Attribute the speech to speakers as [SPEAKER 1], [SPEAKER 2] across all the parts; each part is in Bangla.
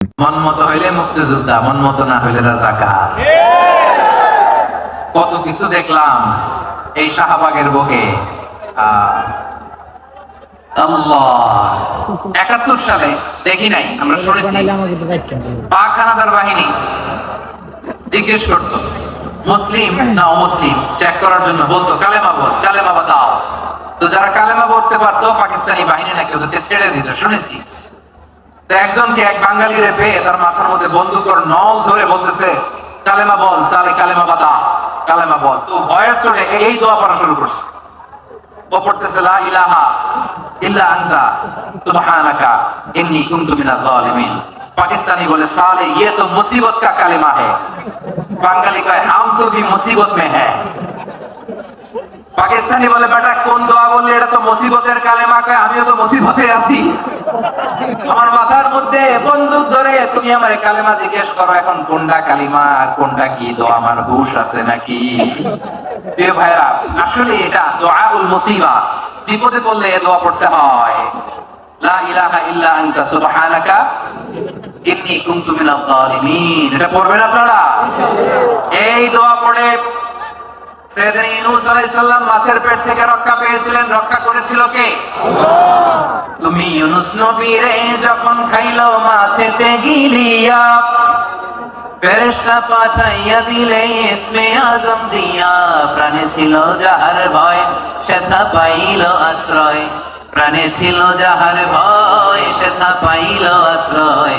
[SPEAKER 1] মন মতো হইলে মুক্তিযোদ্ধা, মন মতো না হইলে রাজাকার। কত কিছু দেখলাম এই শাহবাগের বুকে। আল্লাহ, ৭১ সালে দেখি নাই, আমরা শুনেছি পাক হানাদার বাহিনী জিজ্ঞেস করতো মুসলিম না অমুসলিম চেক করার জন্য, বলতো কালেমা বল, কালেমা বাতাও। তো যারা কালেমা পড়তে পারতো পাকিস্তানি বাহিনী নাকি ওদেরকে ছেড়ে দিত, শুনেছি। তো একজনকে, এক বাঙালিরে পেয়ে তার মাথার মধ্যে বন্দুকের নল ধরে বলতেছে কালেমা বল সালে, কালেমা বাতা, কালেমা বল। তো ভয়ের চড়ে এই দোয়া পড়া শুরু করছে। ও পড়তেছে লা ইলাহা ইল্লা আনতা সুবহানাকা ইন্নী কুনতু মিনাজ জালিমিন। পাকিস্তানি বলে সালে ये तो मुसीबत का কালেমা है। বাঙালি কয় हम तो भी मुसीबत में है। পাকিস্তানি বলে বেটা কোন দোয়া বললি, এটা তো মুসিবতের কালেমা। কয় আমিও তো মুসিবতে আছি, আমার মাথার মধ্যে বন্দুক ধরে তুমি আমার কালেমা জিজ্ঞেস করো, এখন কোনটা কালিমা আর কোনটা কি দোয়া, আমার হুঁশ আছে নাকি? প্রিয় ভাইরা, আসলে এটা দুআউল মুসিবা, বিপদে পড়লে এই দোয়া পড়তে হয়। লা ইলাহা ইল্লা আনতা সুবহানাকা ইন্নী কুনতু মিনাজ জালিমিন। এটা পড়বেন আপনারা এই দোয়া পড়ে। সাইয়েদনা ইউনূস আলাইহিস সালাম মাছের পেট থেকে রক্ষা পেয়েছিলেন, রক্ষা করেছিল কে? আল্লাহ। তুমি ইউনূস নবীরে যখন খাইলো মাছেতে গিলিয়া, ফেরেশতা পাঠাইয়া দিলে ইসমে আজম দিয়া। প্রাণে ছিল যাহার ভয় সেথা পাইল আশ্রয়, প্রাণে ছিল যাহার ভয় সেথা পাইল আশ্রয়।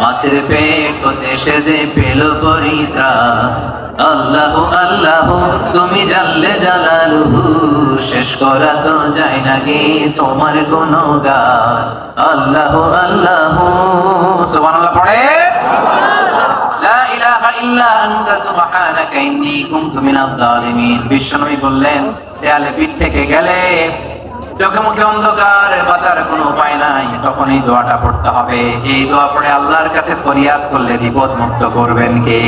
[SPEAKER 1] মাছের পেট হতে সে যে পেল পরিত্রাণ। আল্লাহু আল্লাহু তুমি জাল্লে জালালুহু, শেষ করা তো যায় না গে তোমার গুণগান। আল্লাহু আল্লাহু সুবহানাল্লাহ পড়ে। লা ইলাহা ইল্লা আনতা সুবহানাকা ইন্নী কুনতু মিনাজ জালিমিন। বিশ্বনবী বললেন দেয়ালে পিঠ থেকে গেলে, চোখে মুখে অন্ধকার, বাঁচার কোনো উপায় নাই, তখন এই দোয়াটা পড়তে হবে। এই দোয়া পড়ে আল্লাহর কাছে ফরিয়াদ করলে বিপদ মুক্ত করবেন কে?